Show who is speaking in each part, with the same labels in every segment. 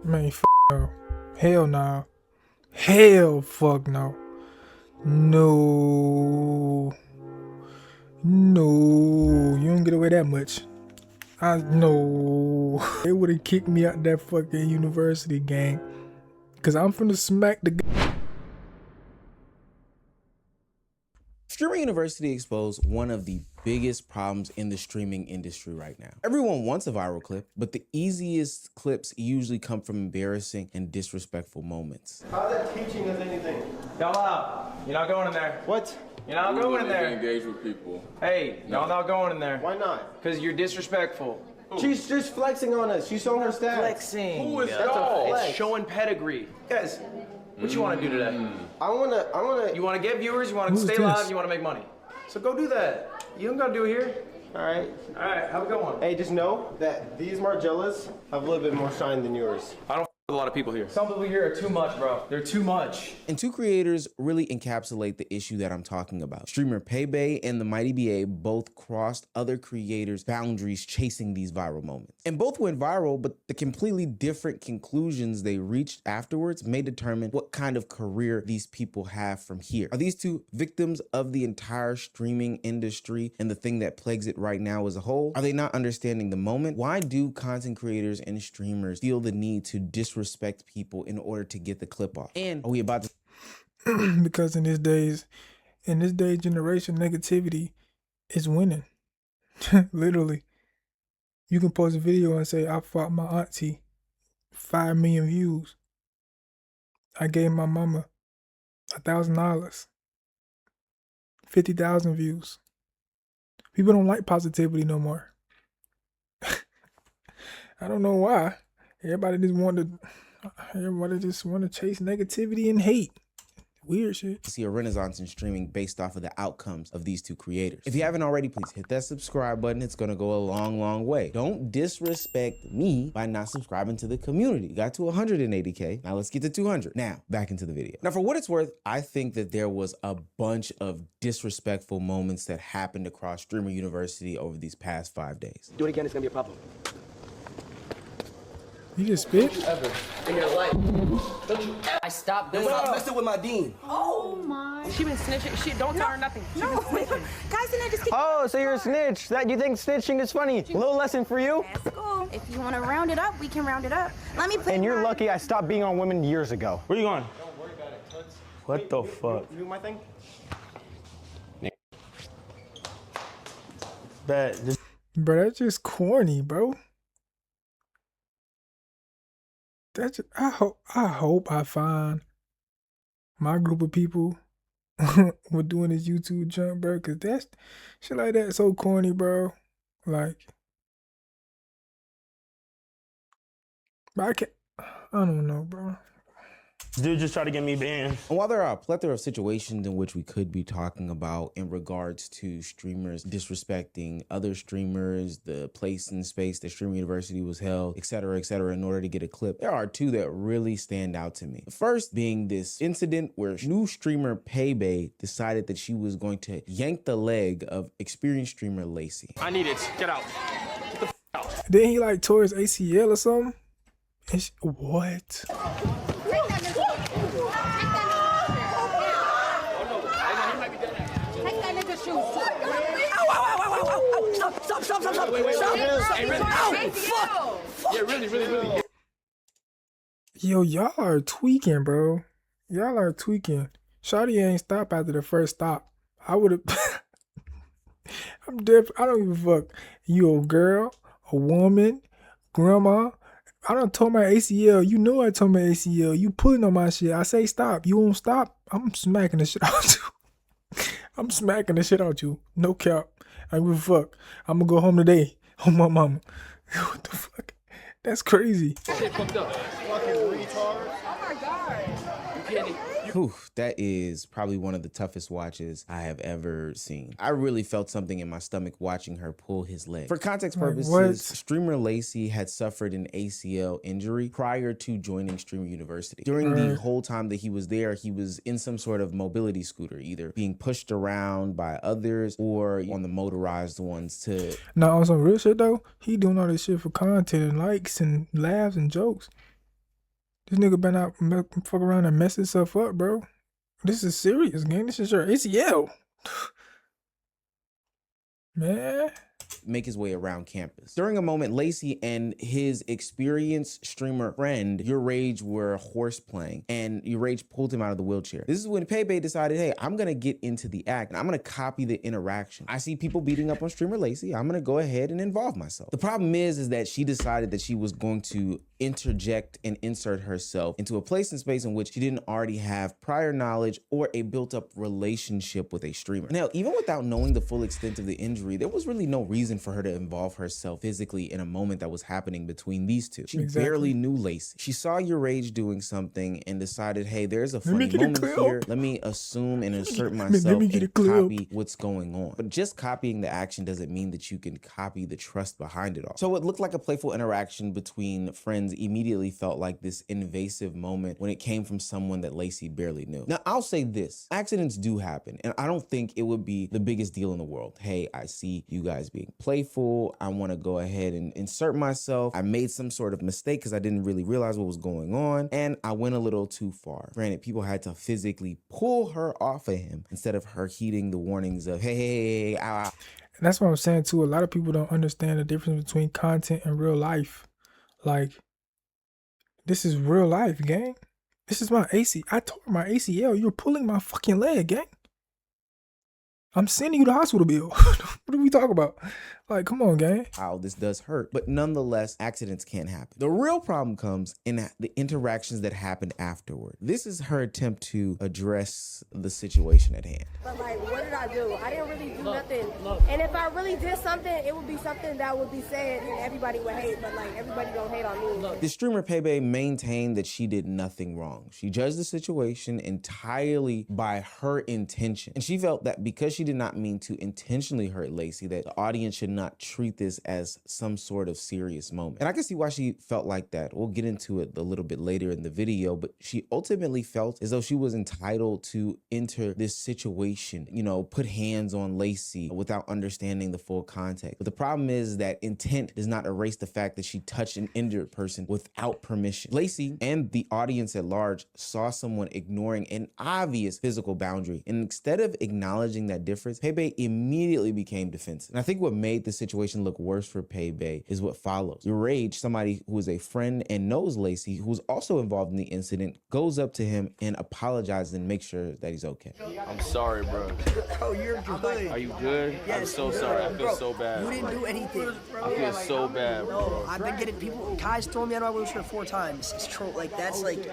Speaker 1: Man, f no. Hell no. Hell fuck no. No. No. You don't get away that much. No. They would have kicked me out that fucking university, gang. Cause I'm finna smack the
Speaker 2: Streaming University exposed one of the biggest problems in the streaming industry right now. Everyone wants a viral clip, but the easiest clips usually come from embarrassing and disrespectful moments.
Speaker 3: How's that teaching us anything?
Speaker 4: Y'all out. You're not going in there.
Speaker 3: What?
Speaker 4: You're not going in there.
Speaker 5: Engage with people.
Speaker 4: Hey, y'all not going in there.
Speaker 3: Why not?
Speaker 4: Because you're disrespectful.
Speaker 3: She's just flexing on us. She's showing her stats.
Speaker 4: Flexing.
Speaker 5: Who is
Speaker 4: That's
Speaker 5: y'all?
Speaker 4: a flex. It's showing pedigree. Guys, what you want to do today?
Speaker 3: I wanna.
Speaker 4: You want to get viewers? You want to
Speaker 1: Who's
Speaker 4: stay
Speaker 1: this?
Speaker 4: live? You want to make money? So go do that. You don't got to do it here.
Speaker 3: All right.
Speaker 4: All right, have a good one.
Speaker 3: Hey, just know that these Margellas have a little bit more shine than yours.
Speaker 4: I don't with a lot of people here. Some people here are too much, bro. They're too much.
Speaker 2: And two creators really encapsulate the issue that I'm talking about. Streamer Paybay and the Mighty BA both crossed other creators' boundaries chasing these viral moments. And both went viral, but the completely different conclusions they reached afterwards may determine what kind of career these people have from here. Are these two victims of the entire streaming industry and the thing that plagues it right now as a whole? Are they not understanding the moment? Why do content creators and streamers feel the need to disrespect people in order to get the clip off? And are we about to
Speaker 1: because in this day generation, negativity is winning. Literally. You can post a video and say, I fought my auntie, 5 million views. I gave my mama $1,000, 50,000 views. People don't like positivity no more. I don't know why. Everybody just want to chase negativity and hate. Weird shit.
Speaker 2: see a renaissance in streaming based off of the outcomes of these two creators. If you haven't already, please hit that subscribe button. It's gonna go a long, long way. Don't disrespect me by not subscribing to the community. Got to 180K. Now let's get to 200. Now, back into the video. Now, for what it's worth, I think that there was a bunch of disrespectful moments that happened across Streamer University over these past 5 days.
Speaker 6: Do it again, it's gonna be a problem.
Speaker 1: You just spit?
Speaker 6: Ever in your life. Don't you ever.
Speaker 7: I stopped doing
Speaker 6: Stop
Speaker 7: it.
Speaker 6: messing with my dean.
Speaker 7: Oh my. She been snitching. She don't tell her nothing. She
Speaker 8: No,
Speaker 7: been snitching.
Speaker 8: guys, and I just keep.
Speaker 6: Oh, so you're a snitch. That you think snitching is funny? Little lesson for you.
Speaker 8: Let's go. If you want to round it up, we can round it up. Let me put.
Speaker 6: And you're lucky I stopped being on women years ago. Where you going?
Speaker 3: Don't worry about it, Toots.
Speaker 6: What the fuck?
Speaker 3: You do my thing?
Speaker 6: Bet.
Speaker 1: Bro, that's just corny, bro. That's just, I hope I find my group of people with doing this YouTube jump, bro, cause that's shit like that so corny, bro. Like, but I don't know, bro.
Speaker 6: Dude just tried to get me banned.
Speaker 2: And while there are a plethora of situations in which we could be talking about in regards to streamers disrespecting other streamers, the place and space that Streamer University was held, et cetera, in order to get a clip, there are two that really stand out to me. The first being this incident where new streamer Paybay decided that she was going to yank the leg of experienced streamer Lacy.
Speaker 4: I need it. Get out. Get the f out.
Speaker 1: Then he like tore his ACL or something. And what?
Speaker 6: Stop. Wait.
Speaker 4: Hey, really?
Speaker 6: Ow, fuck.
Speaker 4: Yeah, really.
Speaker 1: Yo, y'all are tweaking, bro. Y'all are tweaking. Shawty ain't stop after the first stop. I would have. I'm deaf. I don't give a fuck. You a girl, a woman, grandma. I done tore my ACL. You know I tore my ACL. You pulling on my shit. I say stop. You won't stop. I'm smacking the shit out you. I'm smacking the shit out you. No cap. I don't give a fuck. I'm gonna go home today. On my mama. What the fuck? That's crazy.
Speaker 4: Shit fucked up.
Speaker 3: Fucking retard.
Speaker 4: You
Speaker 2: Whew, that is probably one of the toughest watches I have ever seen. I really felt something in my stomach watching her pull his leg. For context
Speaker 1: Like,
Speaker 2: purposes,
Speaker 1: what?
Speaker 2: streamer Lacy had suffered an ACL injury prior to joining Streamer University. During the whole time that he was there, he was in some sort of mobility scooter, either being pushed around by others or on the motorized ones to...
Speaker 1: Now, on some real shit though, he doing all this shit for content and likes and laughs and jokes. This nigga better not fuck around and mess himself up, bro. This is serious, gang. This is your ACL. Man.
Speaker 2: make his way around campus. During a moment, Lacy and his experienced streamer friend, YourRage, were horseplaying, and YourRage pulled him out of the wheelchair. This is when Pepe decided, hey, I'm gonna get into the act, and I'm gonna copy the interaction. I see people beating up on streamer Lacy. I'm gonna go ahead and involve myself. The problem is that she decided that she was going to interject and insert herself into a place and space in which she didn't already have prior knowledge or a built-up relationship with a streamer. Now, even without knowing the full extent of the injury, there was really no reason for her to involve herself physically in a moment that was happening between these two. She barely knew Lacy. She saw YourRage doing something and decided, hey, there's a funny moment here. Let me assume and insert myself and copy what's going on. But just copying the action doesn't mean that you can copy the trust behind it all. So it looked like a playful interaction between friends immediately felt like this invasive moment when it came from someone that Lacy barely knew. Now, I'll say this, accidents do happen, and I don't think it would be the biggest deal in the world. Hey, I see you guys being playful. I want to go ahead and insert myself. I made some sort of mistake because I didn't really realize what was going on, and I went a little too far. Granted, people had to physically pull her off of him instead of her heeding the warnings of, hey, ow, ow.
Speaker 1: And that's what I'm saying too. A lot of people don't understand the difference between content and real life. Like, this is real life, gang. This is my AC. I tore my ACL. You're pulling my fucking leg, gang. I'm sending you the hospital bill. What are we talking about? Like, come on, gang.
Speaker 2: Wow, this does hurt. But nonetheless, accidents can happen. The real problem comes in the interactions that happened afterward. This is her attempt to address the situation at hand.
Speaker 5: But like, what did I do? I didn't really do nothing. And if I really did something, it would be something that would be said and everybody would hate, but like, everybody don't hate on me.
Speaker 2: The streamer Pepe maintained that she did nothing wrong. She judged the situation entirely by her intention. And she felt that because she did not mean to intentionally hurt Lacy, that the audience should not treat this as some sort of serious moment. And I can see why she felt like that. We'll get into it a little bit later in the video, but she ultimately felt as though she was entitled to enter this situation, you know, put hands on Lacy without understanding the full context. But the problem is that intent does not erase the fact that she touched an injured person without permission. Lacy and the audience at large saw someone ignoring an obvious physical boundary, and instead of acknowledging that difference, Pepe immediately became defensive. And I think what made the situation look worse for Pepe is what follows. YourRage, somebody who is a friend and knows Lacy, who's also involved in the incident, goes up to him and apologizes and makes sure that he's okay.
Speaker 9: I'm sorry, bro.
Speaker 6: Oh, you're good.
Speaker 9: Are you good?
Speaker 6: Yes,
Speaker 9: I'm so sorry. I feel so bad.
Speaker 6: You didn't do anything.
Speaker 9: I feel so bad, bro.
Speaker 6: I've been getting people, guys throw me out of my wheelchair 4 times. It's true. Like, that's like,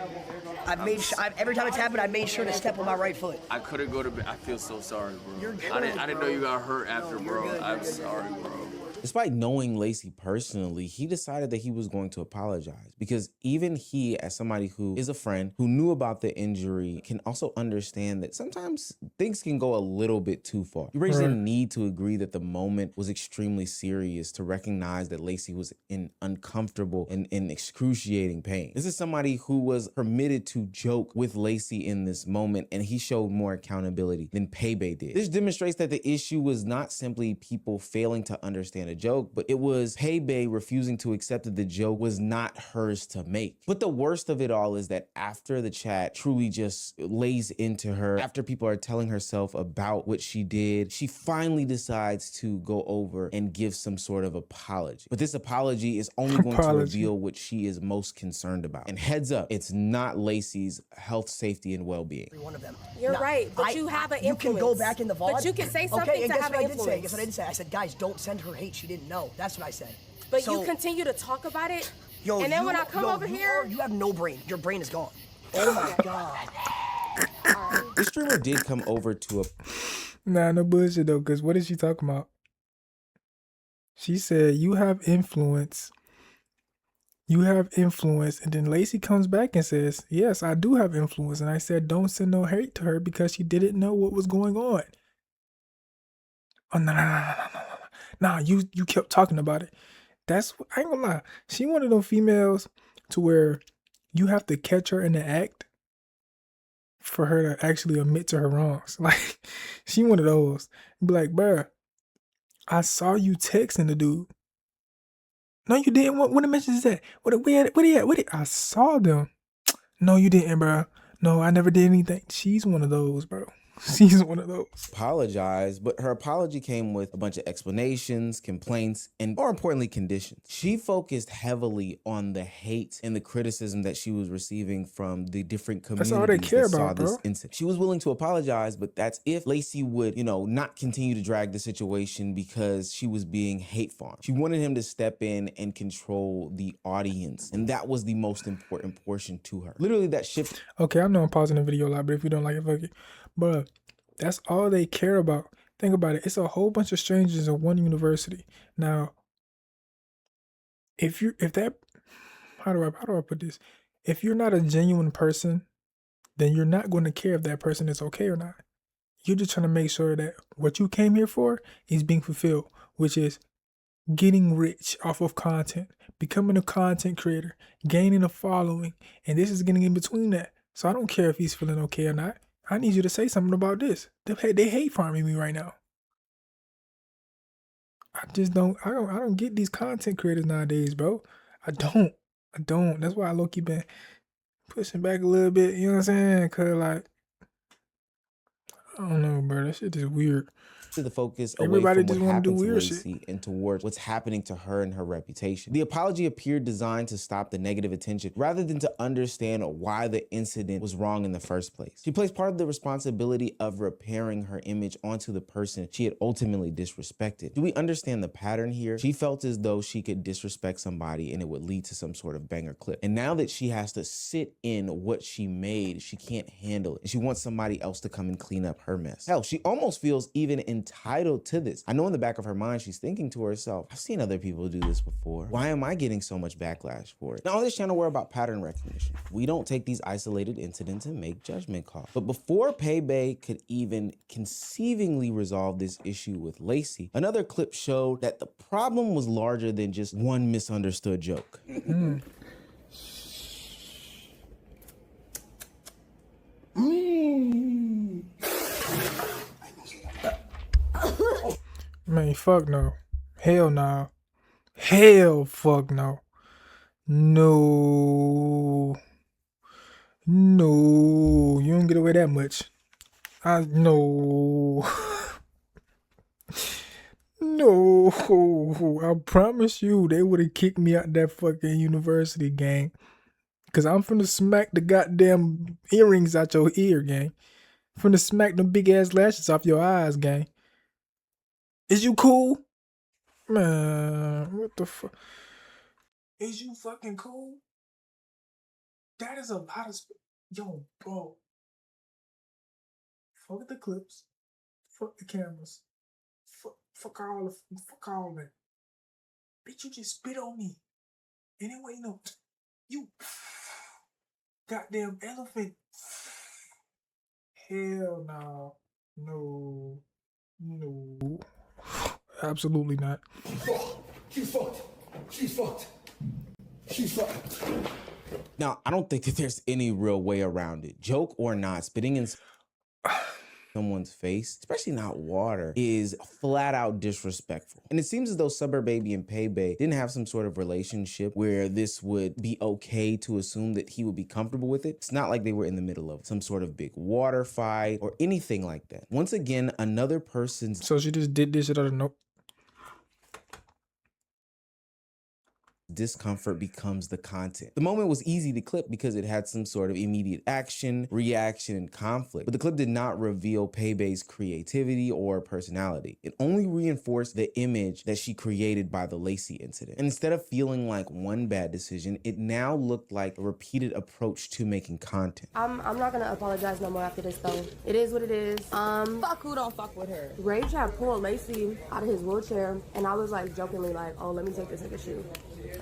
Speaker 6: I've made sure, every time it's happened, I made sure to step on my right foot.
Speaker 9: I couldn't go to bed. I feel so sorry, bro.
Speaker 6: You're good.
Speaker 9: I didn't know you got hurt after, bro.
Speaker 6: Good.
Speaker 9: I'm sorry, bro.
Speaker 2: Despite knowing Lacy personally, he decided that he was going to apologize because even he, as somebody who is a friend who knew about the injury, can also understand that sometimes things can go a little bit too far. You didn't need to agree that the moment was extremely serious to recognize that Lacy was in uncomfortable and in excruciating pain. This is somebody who was permitted to joke with Lacy in this moment, and he showed more accountability than Pepe did. This demonstrates that the issue was not simply people failing to understand a joke, but it was Pepe refusing to accept that the joke was not hers to make. But the worst of it all is that after the chat truly just lays into her, after people are telling herself about what she did, she finally decides to go over and give some sort of apology. But this apology is only going to reveal what she is most concerned about. And heads up, it's not Lacy's health, safety, and well-being.
Speaker 6: One of them.
Speaker 5: You're right, but you have an influence.
Speaker 6: You can go back in the VOD.
Speaker 5: But you can say something
Speaker 6: okay,
Speaker 5: to have an influence.
Speaker 6: Guess what I did say? I said, guys, don't send her hate. She didn't know. That's what I said.
Speaker 5: But you continue to talk about it, and then when I come over here...
Speaker 6: You have no brain. Your brain is gone. Oh my God.
Speaker 2: The streamer did come over to a...
Speaker 1: Nah, no bullshit though, because what is she talking about? She said, you have influence, You have influence. And then Lacey comes back and says, yes, I do have influence. And I said, don't send no hate to her because she didn't know what was going on. Oh, no. Nah, you kept talking about it. I ain't gonna lie. She one of them females to where you have to catch her in the act for her to actually admit to her wrongs. Like, she one of those. Be like, bruh, I saw you texting the dude. No, you didn't. What the message is that? What he at? I saw them. No, you didn't, bro. No, I never did anything. She's one of those, bro. She's one of those.
Speaker 2: Apologized, but her apology came with a bunch of explanations, complaints, and more importantly, conditions. She focused heavily on the hate and the criticism that she was receiving from the different communities
Speaker 1: That's all they care
Speaker 2: that saw
Speaker 1: about,
Speaker 2: this
Speaker 1: bro.
Speaker 2: incident. She was willing to apologize, but that's if Lacy would, not continue to drag the situation because she was being hate farmed. She wanted him to step in and control the audience, and that was the most important portion to her. Literally, that shift.
Speaker 1: Okay, I know I'm pausing the video a lot, but if you don't like it, fuck it. But that's all they care about. Think about it. It's a whole bunch of strangers at one university. Now, how do I put this? If you're not a genuine person, then you're not going to care if that person is okay or not. You're just trying to make sure that what you came here for is being fulfilled, which is getting rich off of content, becoming a content creator, gaining a following, and this is getting in between that. So I don't care if he's feeling okay or not. I need you to say something about this. They hate farming me right now. I don't get these content creators nowadays, bro. I don't. That's why I low-key been pushing back a little bit, you know what I'm saying? Cause like, I don't know, bro. That shit is weird.
Speaker 2: The focus
Speaker 1: Everybody
Speaker 2: away
Speaker 1: just
Speaker 2: from what
Speaker 1: wanna do
Speaker 2: happened to
Speaker 1: weird
Speaker 2: Lacy
Speaker 1: shit.
Speaker 2: and towards what's happening to her and her reputation. The apology appeared designed to stop the negative attention rather than to understand why the incident was wrong in the first place. She placed part of the responsibility of repairing her image onto the person she had ultimately disrespected. Do we understand the pattern here? She felt as though she could disrespect somebody and it would lead to some sort of banger clip. And now that she has to sit in what she made, she can't handle it. And she wants somebody else to come and clean up her mess. Hell, she almost feels even entitled to this. I know in the back of her mind, she's thinking to herself, I've seen other people do this before. Why am I getting so much backlash for it? Now, on this channel, we're about pattern recognition. We don't take these isolated incidents and make judgment calls. But before Paybae could even conceivingly resolve this issue with Lacy, another clip showed that the problem was larger than just one misunderstood joke.
Speaker 1: Man, fuck no. Hell no. Hell fuck no. No. You don't get away that much. No. No. I promise you, they would have kicked me out that fucking university, gang. Cause I'm finna smack the goddamn earrings out your ear, gang. Finna smack them big ass lashes off your eyes, gang. Is you cool? Man, what the fuck? Is you fucking cool? That is a lot of yo, bro. Fuck the clips. Fuck the cameras. Fuck all that. Bitch, you just spit on me. Anyway, you goddamn elephant. Hell no. No. Absolutely not.
Speaker 10: She's fucked.
Speaker 2: Now, I don't think that there's any real way around it. Joke or not, spitting in someone's face, especially not water, is flat out disrespectful. And it seems as though Suburb Baby and Paybae didn't have some sort of relationship where this would be okay to assume that he would be comfortable with it. It's not like they were in the middle of some sort of big water fight or anything like that. Once again, another person's...
Speaker 1: So she just did this shit out of no...
Speaker 2: discomfort becomes the content. The moment was easy to clip because it had some sort of immediate action, reaction, and conflict. But the clip did not reveal Paybae's creativity or personality. It only reinforced the image that she created by the Lacy incident. And instead of feeling like one bad decision, it now looked like a repeated approach to making content.
Speaker 5: I'm not gonna apologize no more after this though. It is what it is.
Speaker 7: Fuck who don't fuck with her.
Speaker 5: Rage had pulled Lacy out of his wheelchair and I was like jokingly like, oh, let me take this nigga shoe.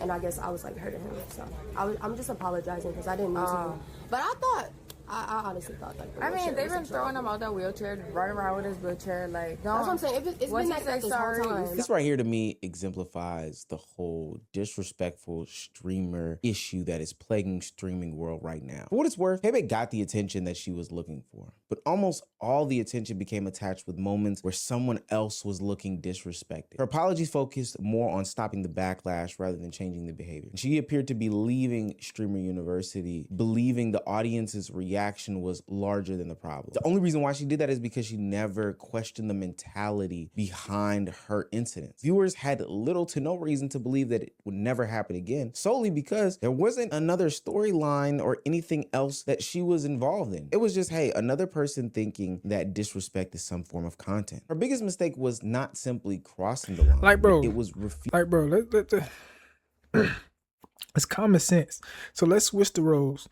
Speaker 5: and I guess I was like hurting him. So I'm just apologizing because I didn't mean to. But I honestly thought like.
Speaker 7: I mean, they've been throwing him out that wheelchair, running around with his wheelchair, like.
Speaker 5: That's what I'm saying. It's been like that this whole time.
Speaker 2: This right here to me exemplifies the whole disrespectful streamer issue that is plaguing streaming world right now. For what it's worth, Pepe got the attention that she was looking for, but almost all the attention became attached with moments where someone else was looking disrespected. Her apologies focused more on stopping the backlash rather than changing the behavior. She appeared to be leaving Streamer University, believing the audience's reaction was larger than the problem. The only reason why she did that is because she never questioned the mentality behind her incidents. Viewers had little to no reason to believe that it would never happen again, solely because there wasn't another storyline or anything else that she was involved in. It was just, hey, another person thinking that disrespect is some form of content. Her biggest mistake was not simply crossing the line.
Speaker 1: Like, bro,
Speaker 2: it was refusing.
Speaker 1: Like, bro, it's common sense. So let's switch the roles.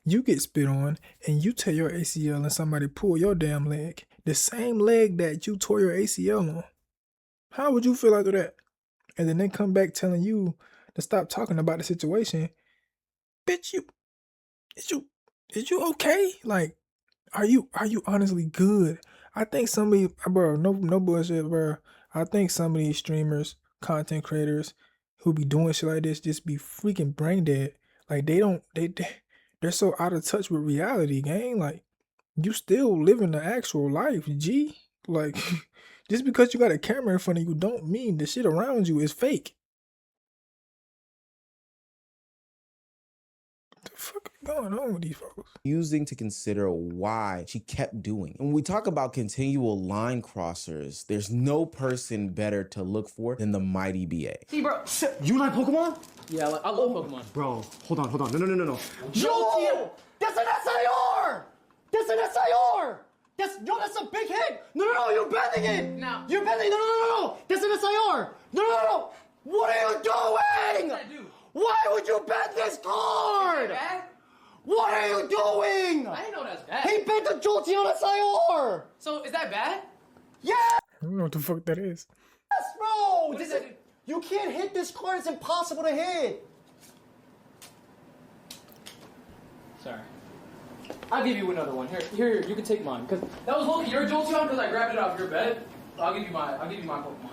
Speaker 1: You get spit on and you tear your ACL and somebody pull your damn leg. The same leg that you tore your ACL on. How would you feel after that? And then they come back telling you to stop talking about the situation. Bitch, is you okay? Like, are you honestly good? I think somebody, bro, no bullshit, bro. I think some of these streamers, content creators who be doing shit like this just be freaking brain dead. Like they're so out of touch with reality, gang. Like you still living the actual life, G. Like just because you got a camera in front of you don't mean the shit around you is fake. What the fuck is going on with these folks?
Speaker 2: Using to consider why she kept doing. When we talk about continual line crossers, there's no person better to look for than the mighty BA.
Speaker 4: See, bro.
Speaker 10: You like Pokemon?
Speaker 4: Yeah, I love Pokemon.
Speaker 10: Bro, hold on. No.
Speaker 4: Yo!
Speaker 10: That's an SIR! That's a big hit! No, you're bending it!
Speaker 4: No.
Speaker 10: You're bending it! No. That's an SIR! No. What are you doing?
Speaker 4: What did I do?
Speaker 10: Why would you bend this card?
Speaker 4: Is that bad?
Speaker 10: What are you doing?
Speaker 4: I didn't know that's bad.
Speaker 10: He bent the Jolteon SIR!
Speaker 4: So, is that bad?
Speaker 10: Yes,
Speaker 1: I don't know what the fuck that is.
Speaker 10: bro!
Speaker 4: What does that do?
Speaker 10: You can't hit this card, it's impossible to hit!
Speaker 4: Sorry. I'll give you another one. Here, you can take mine. Cause that was low-key your Jolteon because I grabbed it off your bed. I'll give you my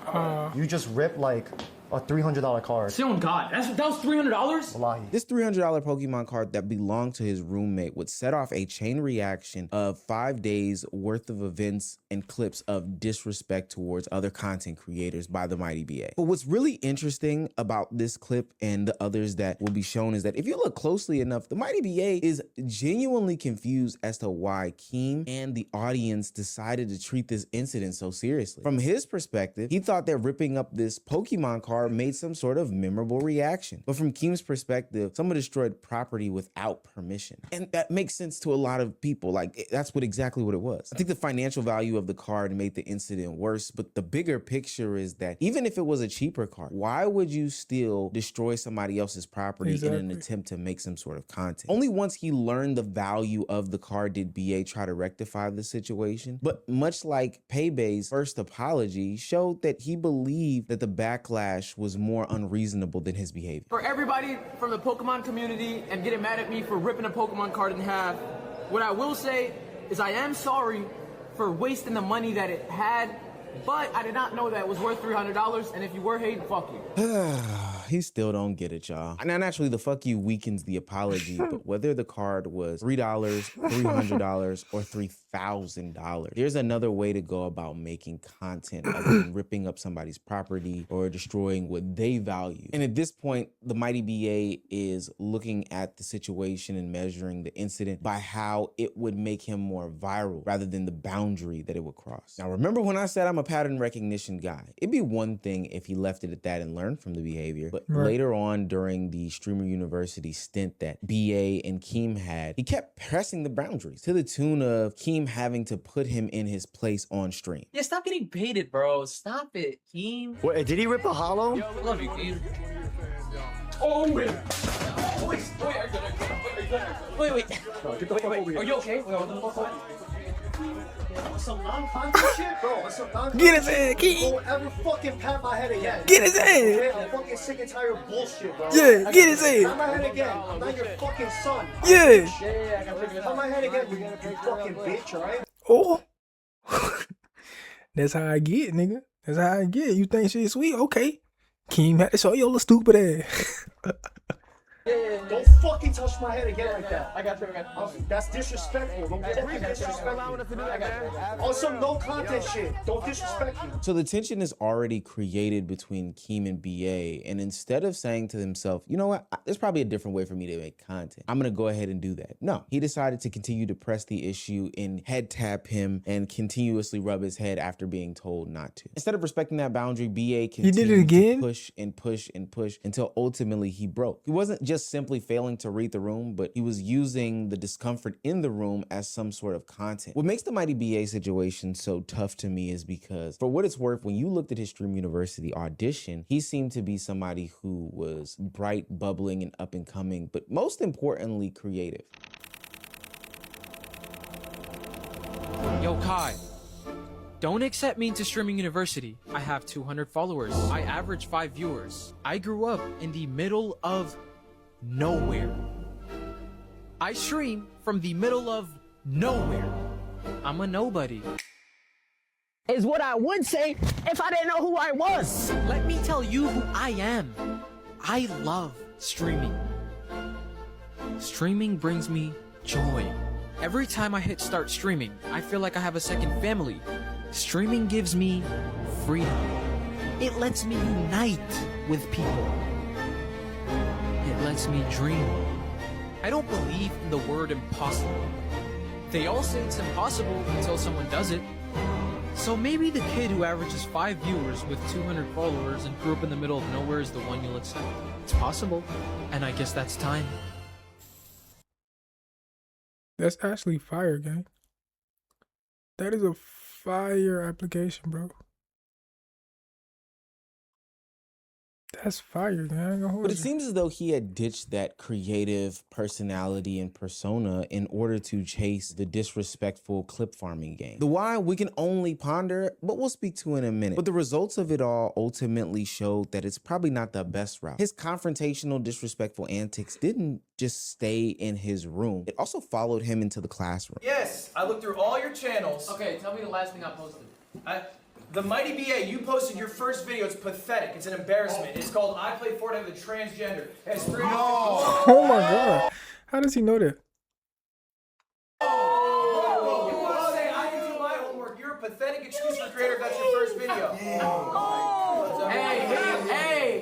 Speaker 4: Pokemon.
Speaker 3: You just ripped like a $300 card.
Speaker 4: Sit on God. That was $300?
Speaker 3: Wallahi.
Speaker 2: This $300 Pokemon card that belonged to his roommate would set off a chain reaction of 5 days worth of events and clips of disrespect towards other content creators by the mighty BA. But what's really interesting about this clip and the others that will be shown is that if you look closely enough, the mighty BA is genuinely confused as to why Keem and the audience decided to treat this incident so seriously. From his perspective, he thought that ripping up this Pokemon card made some sort of memorable reaction. But from Keem's perspective, someone destroyed property without permission. And that makes sense to a lot of people. Like, that's exactly what it was. I think the financial value of the card made the incident worse, but the bigger picture is that even if it was a cheaper card, why would you still destroy somebody else's property in an attempt to make some sort of content? Only once he learned the value of the card did BA try to rectify the situation. But much like Paybay's first apology, showed that he believed that the backlash was more unreasonable than his behavior.
Speaker 4: For everybody from the Pokemon community and getting mad at me for ripping a Pokemon card in half, what I will say is I am sorry for wasting the money that it had, but I did not know that it was worth $300, and if you were hating, fuck you.
Speaker 2: He still don't get it, y'all. Now, naturally, the fuck you weakens the apology, but whether the card was $3, $300, or $3,000, there's another way to go about making content other than ripping up somebody's property or destroying what they value. And at this point, the mighty BA is looking at the situation and measuring the incident by how it would make him more viral rather than the boundary that it would cross. Now, remember when I said I'm a pattern recognition guy? It'd be one thing if he left it at that and learned from the behavior, but later on during the Streamer University stint that BA and Keem had, he kept pressing the boundaries to the tune of Keem having to put him in his place on stream.
Speaker 11: Yeah, stop getting baited, bro. Stop it, Keem.
Speaker 3: Wait, did he rip a hollow?
Speaker 11: Yo, I love you, Keem.
Speaker 4: Oh, wait.
Speaker 11: Wait. Are you okay? Wait, what the fuck?
Speaker 10: Some non-content shit, bro. Some non-content
Speaker 1: Get his
Speaker 10: shit.
Speaker 1: head, King.
Speaker 10: Don't ever fucking pat my head again.
Speaker 1: Get his head.
Speaker 10: Okay? I'm fucking sick and tired of bullshit, bro.
Speaker 1: Yeah, get his head.
Speaker 10: Pat my head again. I'm not your fucking son.
Speaker 1: Yeah.
Speaker 10: Pat my head again, you fucking bitch, alright?
Speaker 1: Oh. That's how I get, nigga. That's how I get. You think shit sweet? Okay. Keem had to show your little stupid ass.
Speaker 10: Don't fucking touch my head again like that.
Speaker 4: I got you.
Speaker 10: That's disrespectful. Don't fucking disrespect me. On some no content shit. Don't disrespect me.
Speaker 2: So the tension is already created between Keem and BA, and instead of saying to himself, you know what, there's probably a different way for me to make content, I'm gonna go ahead and do that. No, he decided to continue to press the issue and head tap him and continuously rub his head after being told not to. Instead of respecting that boundary, BA continued to push and push and push until ultimately he broke. He wasn't just simply failing to read the room, but he was using the discomfort in the room as some sort of content. What makes the Mighty BA situation so tough to me is because, for what it's worth, when you looked at his Stream University audition, he seemed to be somebody who was bright, bubbling, and up and coming, but most importantly, creative.
Speaker 12: Yo, Kai. Don't accept me into Streaming University. I have 200 followers. I average 5 viewers. I grew up in the middle of nowhere. I stream from the middle of nowhere. I'm a nobody.
Speaker 13: Is what I would say if I didn't know who I was.
Speaker 12: Let me tell you who I am. I love streaming. Streaming brings me joy. Every time I hit start streaming, I feel like I have a second family. Streaming gives me freedom. It lets me unite with people. It lets me dream. I don't believe in the word impossible. They all say it's impossible until someone does it. So maybe the kid who averages 5 viewers with 200 followers and grew up in the middle of nowhere is the one you'll accept. It's possible, and I guess that's time.
Speaker 1: That's actually fire, gang. That is a fire application, bro. That's fire, man.
Speaker 2: But it seems as though he had ditched that creative personality and persona in order to chase the disrespectful clip farming game. The why we can only ponder, but we'll speak to in a minute. But the results of it all ultimately showed that it's probably not the best route. His confrontational, disrespectful antics didn't just stay in his room. It also followed him into the classroom.
Speaker 14: Yes, I looked through all your channels.
Speaker 4: Okay, tell me the last thing I posted.
Speaker 14: The Mighty BA, you posted your first video. It's pathetic. It's an embarrassment. It's called I Play Fortnite with a Transgender. It has 350.
Speaker 1: Oh my god. How does he know that?
Speaker 14: You want to say I didn't do my homework. You're a pathetic excuse for creator if that's your first video. Hey,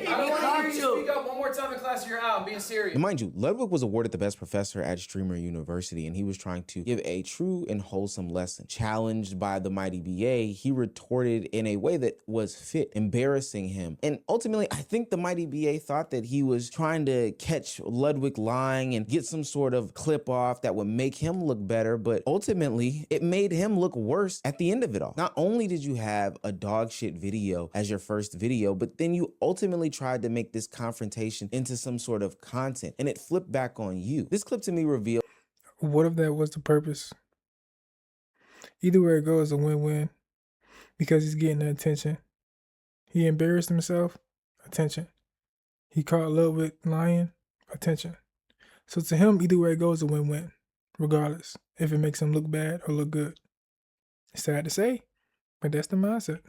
Speaker 14: I want to hear you speak up one more time in class or you're out. I'm being serious.
Speaker 2: And mind you, Ludwig was awarded the best professor at Streamer University, and he was trying to give a true and wholesome lesson. Challenged by the Mighty BA, he retorted in a way that was fit, embarrassing him. And ultimately, I think the Mighty BA thought that he was trying to catch Ludwig lying and get some sort of clip off that would make him look better, but ultimately, it made him look worse at the end of it all. Not only did you have a dog shit video as your first video, but then you ultimately tried to make this confrontation into some sort of content, and it flipped back on you. This clip to me revealed,
Speaker 1: what if that was the purpose? Either way it goes, a win-win. Because he's getting the attention. He embarrassed himself, attention. He caught Ludwig lying, attention. So to him, either way it goes, a win-win. Regardless, if it makes him look bad or look good. It's sad to say, but that's the mindset.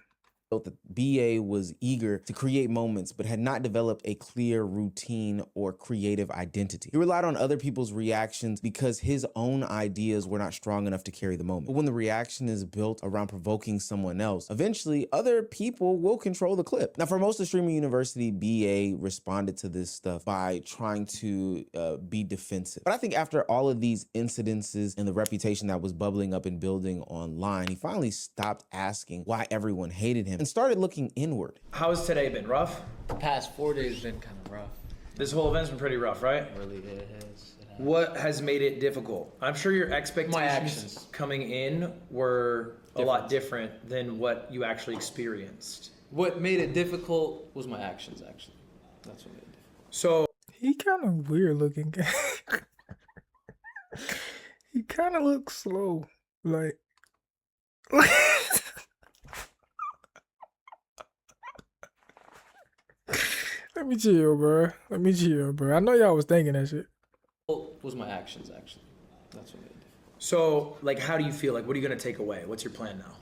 Speaker 2: that BA was eager to create moments, but had not developed a clear routine or creative identity. He relied on other people's reactions because his own ideas were not strong enough to carry the moment. But when the reaction is built around provoking someone else, eventually other people will control the clip. Now, for most of Streaming University, BA responded to this stuff by trying to be defensive. But I think after all of these incidences and the reputation that was bubbling up and building online, he finally stopped asking why everyone hated him and started looking inward.
Speaker 14: How's today been? Rough?
Speaker 11: The past 4 days have been kind of rough.
Speaker 14: This whole event's been pretty rough, right?
Speaker 11: Really, it has.
Speaker 14: What has made it difficult? I'm sure your expectations coming in were a lot different than what you actually experienced.
Speaker 11: What made it difficult was my actions, actually. That's what made it difficult.
Speaker 14: So
Speaker 1: he kind of weird looking guy. He kind of looks slow. Like, Let me chill, bro. Let me chill, bro. I know y'all was thinking that shit.
Speaker 11: Was my actions actually. That's what made it difficult.
Speaker 14: So, like, how do you feel? Like, what are you gonna take away? What's your plan now?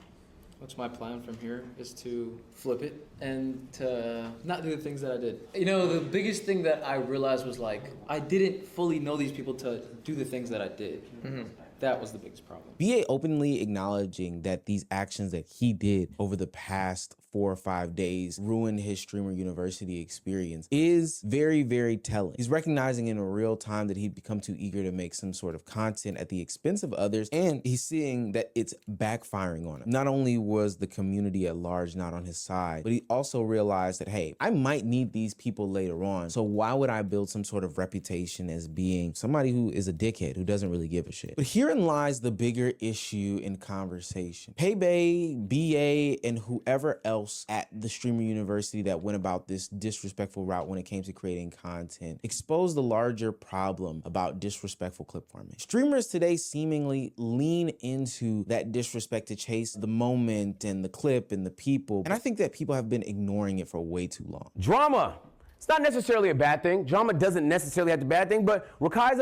Speaker 11: What's my plan from here is to flip it and to not do the things that I did. You know, the biggest thing that I realized was like, I didn't fully know these people to do the things that I did. Mm-hmm. That was the biggest problem.
Speaker 2: BA openly acknowledging that these actions that he did over the past 4 or 5 days ruined his streamer university experience is very, very telling. He's recognizing in real time that he'd become too eager to make some sort of content at the expense of others, and he's seeing that it's backfiring on him. Not only was the community at large not on his side, but he also realized that, hey, I might need these people later on, so why would I build some sort of reputation as being somebody who is a dickhead, who doesn't really give a shit? But herein lies the bigger issue in conversation. Paybay, BA, and whoever else at the streamer university that went about this disrespectful route when it came to creating content exposed the larger problem about disrespectful clip farming. Streamers today seemingly lean into that disrespect to chase the moment and the clip and the people, and I think that people have been ignoring it for way too long.
Speaker 15: Drama. It's not necessarily a bad thing. Drama doesn't necessarily have to be a bad thing, but Rakai's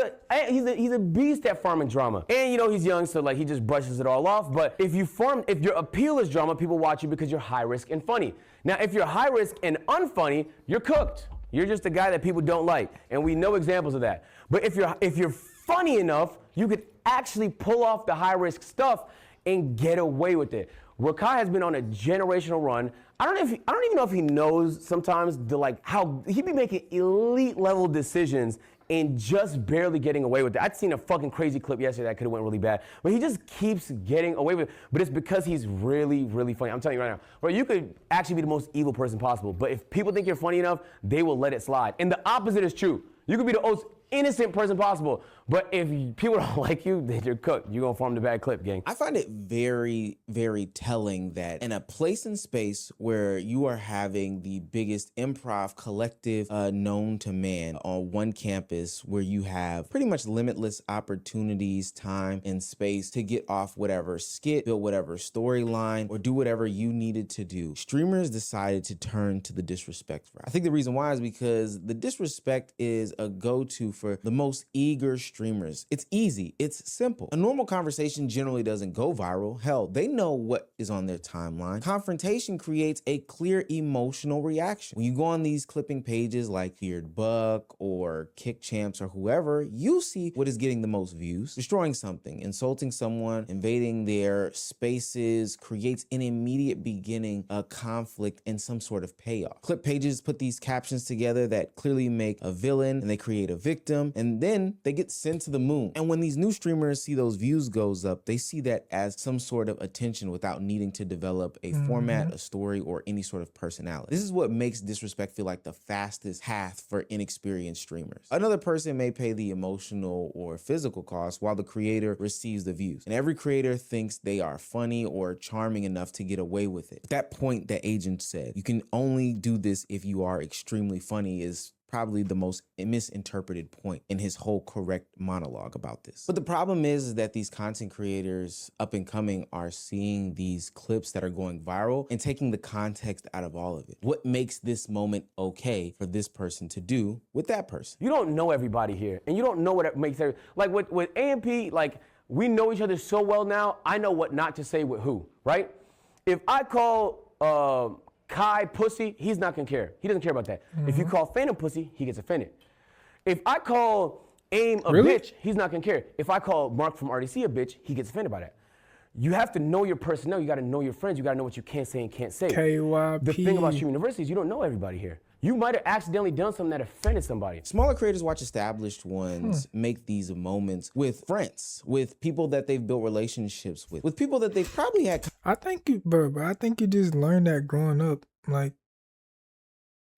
Speaker 15: he's a beast at farming drama. And you know, he's young, so like he just brushes it all off. But if your appeal is drama, people watch you because you're high risk and funny. Now, if you're high risk and unfunny, you're cooked. You're just a guy that people don't like. And we know examples of that. But if you're funny enough, you could actually pull off the high risk stuff and get away with it. Rakai has been on a generational run. I don't even know if he knows sometimes how he be making elite level decisions and just barely getting away with it. I'd seen a fucking crazy clip yesterday that could have went really bad, but he just keeps getting away with it. But it's because he's really, really funny. I'm telling you right now, bro, you could actually be the most evil person possible, but if people think you're funny enough, they will let it slide. And the opposite is true. You could be the most innocent person possible, but if people don't like you, then you're cooked. You're gonna form the bad clip, gang.
Speaker 2: I find it very, very telling that in a place and space where you are having the biggest improv collective known to man on one campus, where you have pretty much limitless opportunities, time, and space to get off whatever skit, build whatever storyline, or do whatever you needed to do, streamers decided to turn to the disrespect route. I think the reason why is because the disrespect is a go-to for the most eager streamers. It's easy, it's simple. A normal conversation generally doesn't go viral. Hell, they know what is on their timeline. Confrontation creates a clear emotional reaction. When you go on these clipping pages like Feared Buck or Kick Champs or whoever, you see what is getting the most views. Destroying something, insulting someone, invading their spaces creates an immediate beginning of conflict and some sort of payoff. Clip pages put these captions together that clearly make a villain and they create a victim, and then they get sent to the moon. And when these new streamers see those views goes up, they see that as some sort of attention without needing to develop a format, a story, or any sort of personality. This is what makes disrespect feel like the fastest path for inexperienced streamers. Another person may pay the emotional or physical cost while the creator receives the views. And every creator thinks they are funny or charming enough to get away with it. At that point, the agent said, you can only do this if you are extremely funny, is probably the most misinterpreted point in his whole correct monologue about this. But the problem is that these content creators up and coming are seeing these clips that are going viral and taking the context out of all of it. What makes this moment okay for this person to do with that person?
Speaker 15: You don't know everybody here, and you don't know what makes every, like with AMP, like we know each other so well now, I know what not to say with who, right? If I call Kai pussy, he's not gonna care. He doesn't care about that. If you call Phantom pussy, he gets offended. If I call AIM a bitch, he's not gonna care. If I call Mark from RDC a bitch, he gets offended by that. You have to know your personnel, you gotta know your friends, you gotta know what you can say and can't say.
Speaker 1: KYP.
Speaker 15: The thing about streaming universities, you don't know everybody here. You might have accidentally done something that offended somebody.
Speaker 2: Smaller creators watch established ones make these moments with friends, with people that they've built relationships with people that they've probably had.
Speaker 1: I think you just learned that growing up. Like,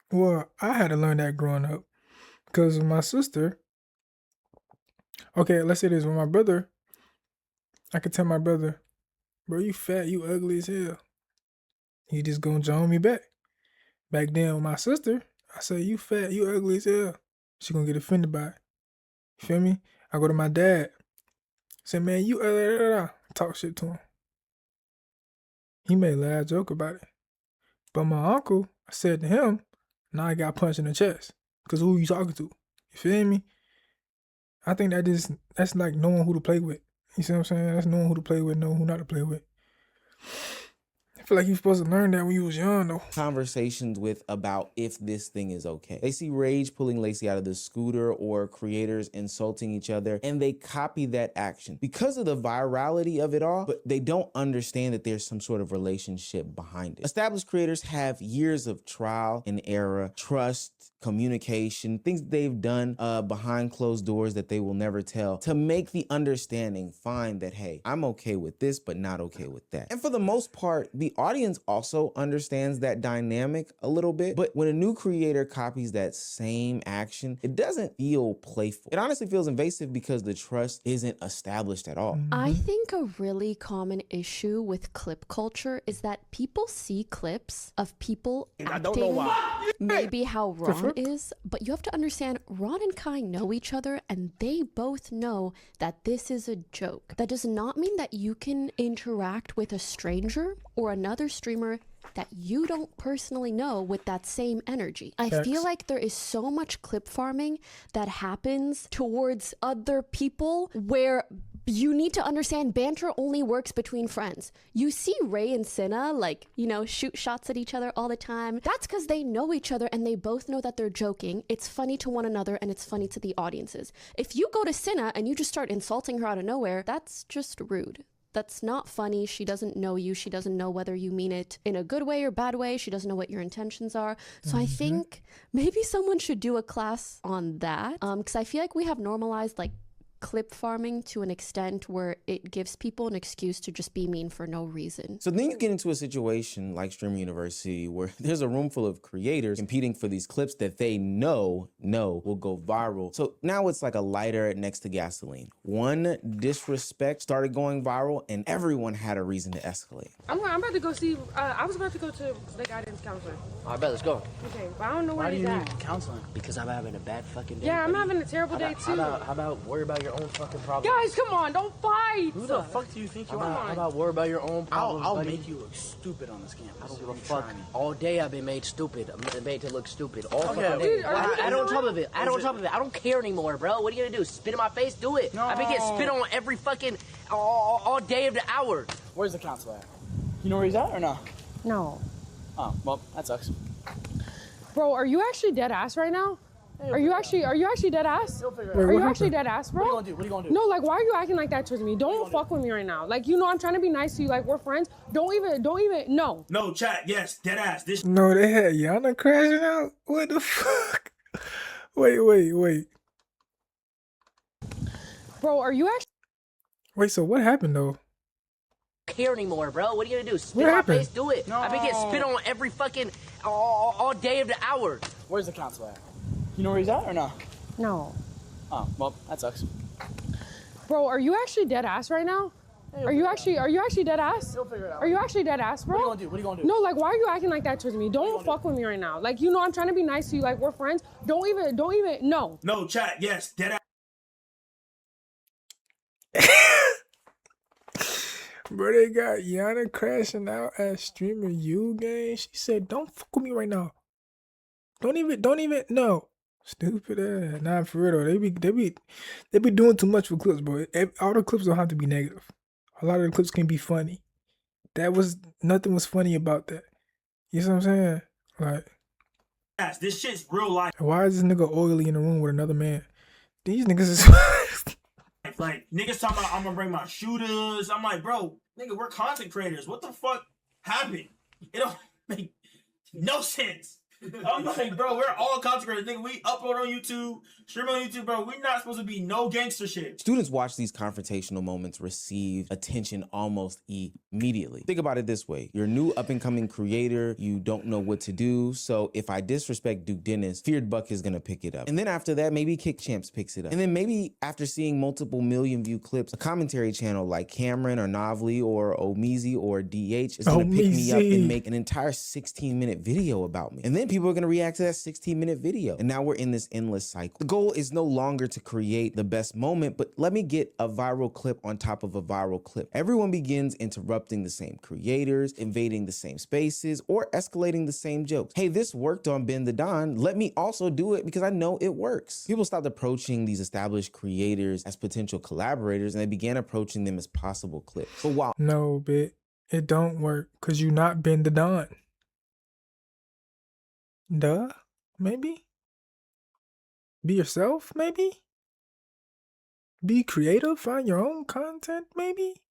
Speaker 1: well, I had to learn that growing up because my sister. Okay, let's say this: with my brother, I could tell my brother, "Bro, you fat, you ugly as hell." He just gonna join me back. Back then with my sister, I say, "You fat, you ugly as hell." She gonna get offended by it. You feel me? I go to my dad. Say, "Man, you talk shit to him." He made a laugh joke about it. But my uncle, I said to him, now I got punched in the chest. Because who you talking to? You feel me? I think that's like knowing who to play with. You see what I'm saying? That's knowing who to play with, knowing who not to play with. I feel like you're supposed to learn that when you was young, though.
Speaker 2: Conversations with about if this thing is okay. They see Rage pulling Lacy out of the scooter or creators insulting each other, and they copy that action because of the virality of it all, but they don't understand that there's some sort of relationship behind it. Established creators have years of trial and error, trust, communication, things that they've done behind closed doors that they will never tell to make the understanding fine that, hey, I'm okay with this, but not okay with that. And for the most part, the audience also understands that dynamic a little bit, but when a new creator copies that same action, it doesn't feel playful. It honestly feels invasive because the trust isn't established at all.
Speaker 16: I think a really common issue with clip culture is that people see clips of people acting
Speaker 13: I don't know why.
Speaker 16: maybe how Ron is, but you have to understand Ron and Kai know each other and they both know that this is a joke. That does not mean that you can interact with a stranger or another streamer that you don't personally know with that same energy. I feel like there is so much clip farming that happens towards other people where you need to understand banter only works between friends. You see Ray and Cenat, like, you know, shoot shots at each other all the time. That's because they know each other and they both know that they're joking. It's funny to one another and it's funny to the audiences. If you go to Cenat and you just start insulting her out of nowhere, that's just rude. That's not funny. She doesn't know you. She doesn't know whether you mean it in a good way or bad way. She doesn't know what your intentions are. So I think maybe someone should do a class on that. Because I feel like we have normalized like clip farming to an extent where it gives people an excuse to just be mean for no reason.
Speaker 2: So then you get into a situation like Streamer University where there's a room full of creators competing for these clips that they know will go viral. So now it's like a lighter next to gasoline. One disrespect started going viral and everyone had a reason to escalate.
Speaker 17: I'm about to go see, I was about to go to the guidance counselor.
Speaker 13: All right, bet, let's go.
Speaker 17: Okay, but I don't know where he's at.
Speaker 13: Why do you need counseling? Because I'm having a bad fucking day.
Speaker 17: Yeah, I'm having a terrible day too.
Speaker 13: How about worry about your own fucking problems?
Speaker 17: Guys, come on, don't fight!
Speaker 13: Who the fuck do you think you are? How about worry about your own problems, I'll make you look stupid on this campus. I don't give a fuck. All day I've been made stupid. I'm made to look stupid. All fucking day. I don't top of it. I don't care anymore, bro. What are you gonna do? Spit in my face? Do it. No. I've been getting spit on every fucking all day of the hour.
Speaker 18: Where's the counselor at? You know where he's at or no?
Speaker 17: No.
Speaker 18: Oh, well, that sucks.
Speaker 17: Bro, are you actually dead ass right now? Are you actually dead ass? Are you actually dead ass, bro?
Speaker 18: What are you gonna do?
Speaker 17: No, like, why are you acting like that towards me? Don't fuck with me right now. Like, you know, I'm trying to be nice to you. Like, we're friends. Don't even, no.
Speaker 19: No, chat, yes, dead ass. This.
Speaker 1: No, they had Yana crashing out? What the fuck? Wait.
Speaker 17: Bro, are you actually...
Speaker 1: Wait, so what happened, though?
Speaker 13: Care anymore, bro. What are you gonna do? Spit
Speaker 1: What
Speaker 13: in my
Speaker 1: happened?
Speaker 13: face? Do it.
Speaker 18: No.
Speaker 13: I've been getting spit on every fucking all day of the hour.
Speaker 18: Where's the counselor at? You know where he's at or no?
Speaker 17: No.
Speaker 18: Oh, well, that sucks.
Speaker 17: Bro, are you actually dead ass right now? Are you actually dead ass?
Speaker 18: He'll figure it out.
Speaker 17: Are you actually dead ass, bro?
Speaker 18: What are you gonna do?
Speaker 17: No, like, why are you acting like that towards me? Don't fuck with me right now. Like, you know, I'm trying to be nice to you. Like, we're friends. Don't even, no.
Speaker 19: No, chat, yes, dead ass.
Speaker 1: Bro, they got Yana crashing out at Streamer U game. She said, "Don't fuck with me right now. Don't even, no." Stupid ass. Nah, for real though. They be doing too much for clips, bro. All the clips don't have to be negative. A lot of the clips can be funny. Nothing was funny about that. You see what I'm saying? Like,
Speaker 19: This shit's real life.
Speaker 1: why is this nigga oily in the room with another man? These niggas is
Speaker 19: Like, niggas talking about I'm gonna bring my shooters. I'm like, bro, nigga, we're content creators. What the fuck happened? It don't make no sense. I'm like, bro, we're all content creators. Nigga, we upload on YouTube, stream on YouTube, bro. We're not supposed to be no gangster shit.
Speaker 2: Students watch these confrontational moments receive attention almost immediately. Think about it this way. You're a new up-and-coming creator. You don't know what to do. So if I disrespect Duke Dennis, Feared Buck is going to pick it up. And then after that, maybe Kick Champs picks it up. And then maybe after seeing multiple million view clips, a commentary channel like Cameron or Novely or Omizi or DH is going to pick me up and make an entire 16-minute video about me. And then and people are gonna react to that 16-minute video. And now we're in this endless cycle. The goal is no longer to create the best moment, but let me get a viral clip on top of a viral clip. Everyone begins interrupting the same creators, invading the same spaces, or escalating the same jokes. Hey, this worked on Ben the Don. Let me also do it because I know it works. People stopped approaching these established creators as potential collaborators, and they began approaching them as possible clips. But while
Speaker 1: No, bitch, it don't work because you not Ben the Don. Duh, maybe? Be yourself, maybe? Be creative, find your own content, maybe?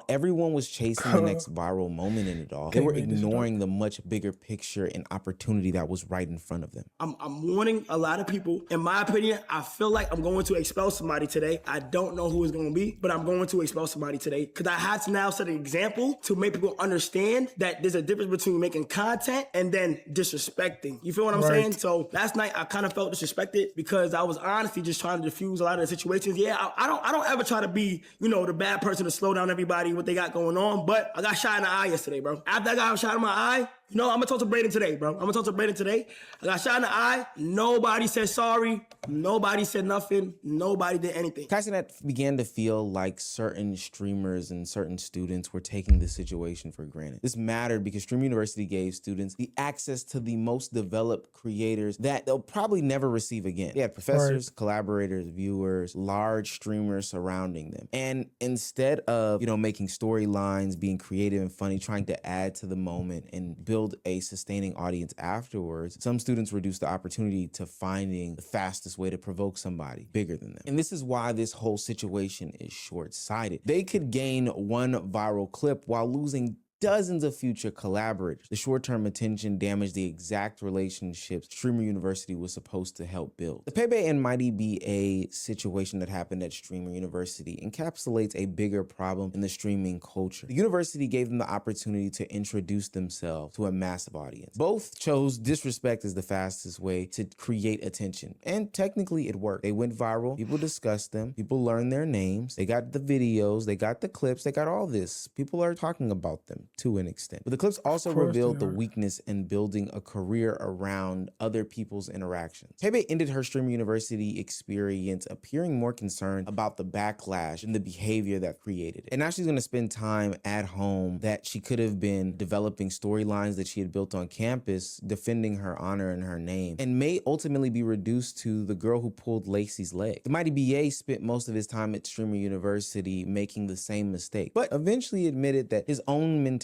Speaker 2: everyone was chasing the next viral moment in it all, they were ignoring the much bigger picture and opportunity that was right in front of them.
Speaker 10: I'm warning a lot of people. In my opinion, I feel like I'm going to expel somebody today. I don't know who it's going to be, but I'm going to expel somebody today because I had to now set an example to make people understand that there's a difference between making content and then disrespecting. You feel what I'm saying? So last night I kind of felt disrespected because I was honestly just trying to diffuse a lot of the situations. Yeah, I don't ever try to be, the bad person to slow down everybody, what they got going on, but I got shot in the eye yesterday, bro. After I got shot in my eye, I'm gonna talk to Brayden today, bro. I got shot in the eye. Nobody said sorry. Nobody said nothing. Nobody did anything.
Speaker 2: Cenat began to feel like certain streamers and certain students were taking this situation for granted. This mattered because Stream University gave students the access to the most developed creators that they'll probably never receive again. They had professors, collaborators, viewers, large streamers surrounding them. And instead of, making storylines, being creative and funny, trying to add to the moment and build a sustaining audience afterwards, some students reduced the opportunity to finding the fastest way to provoke somebody bigger than them. And this is why this whole situation is short-sighted. They could gain one viral clip while losing dozens of future collaborators. The short-term attention damaged the exact relationships Streamer University was supposed to help build. The Pebe and Mighty BA situation that happened at Streamer University encapsulates a bigger problem in the streaming culture. The university gave them the opportunity to introduce themselves to a massive audience. Both chose disrespect as the fastest way to create attention, and technically it worked. They went viral, people discussed them, people learned their names, they got the videos, they got the clips, they got all this. People are talking about them to an extent. But the clips also revealed the weakness in building a career around other people's interactions. Pebe ended her Streamer University experience appearing more concerned about the backlash and the behavior that created it. And now she's gonna spend time at home that she could have been developing storylines that she had built on campus, defending her honor and her name, and may ultimately be reduced to the girl who pulled Lacy's leg. The Mighty BA spent most of his time at Streamer University making the same mistake, but eventually admitted that his own mentality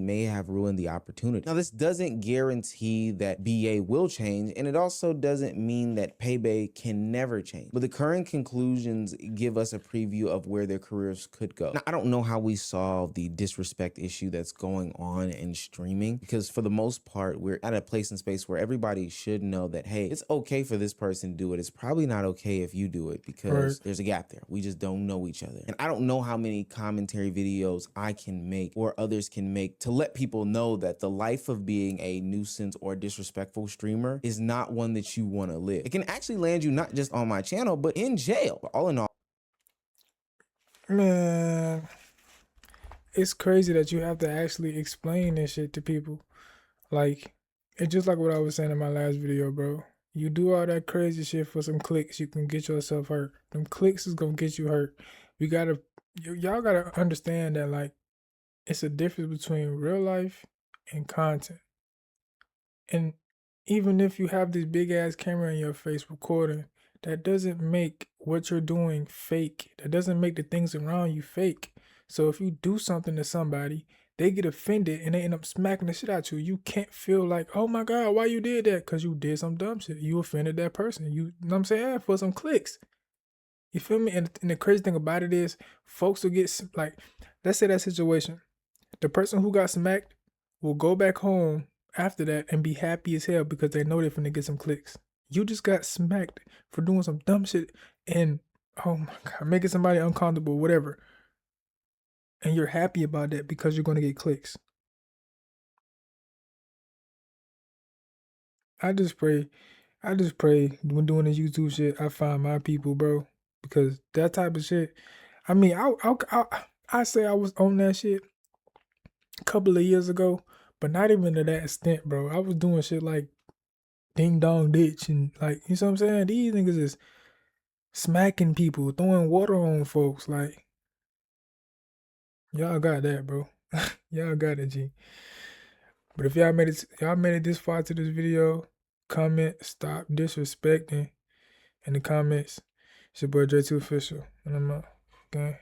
Speaker 2: may have ruined the opportunity. Now, this doesn't guarantee that BA will change, and it also doesn't mean that Pebe can never change. But the current conclusions give us a preview of where their careers could go. Now, I don't know how we solve the disrespect issue that's going on in streaming, because for the most part, we're at a place and space where everybody should know that, hey, it's okay for this person to do it. It's probably not okay if you do it, because there's a gap there. We just don't know each other. And I don't know how many commentary videos I can make or others can make to let people know that the life of being a nuisance or disrespectful streamer is not one that you want to live. It can actually land you not just on my channel, but in jail. But all in all,
Speaker 1: man, it's crazy that you have to actually explain this shit to people. Like, it's just like what I was saying in my last video, bro. You do all that crazy shit for some clicks, you can get yourself hurt. Them clicks is gonna get you hurt. Y'all gotta understand that, like, it's a difference between real life and content. And even if you have this big ass camera in your face recording, that doesn't make what you're doing fake. That doesn't make the things around you fake. So if you do something to somebody, they get offended and they end up smacking the shit out you. You can't feel like, oh my God, why you did that? Because you did some dumb shit. You offended that person. You know what I'm saying? For some clicks. You feel me? And the crazy thing about it is, folks will get, like, let's say that situation. The person who got smacked will go back home after that and be happy as hell because they know they're finna get some clicks. You just got smacked for doing some dumb shit and, oh my God, making somebody uncomfortable, whatever. And you're happy about that because you're gonna get clicks. I just pray when doing this YouTube shit, I find my people, bro. Because that type of shit, I mean, I say I was on that shit a couple of years ago, But not even to that extent, bro. I was doing shit like ding dong ditch and like, you know what I'm saying? These niggas is smacking people, throwing water on folks. Like, y'all got that, bro. Y'all got it, G. But if y'all made it this far to this video, comment, stop disrespecting in the comments. It's your boy J2 Official, and I'm out. Okay.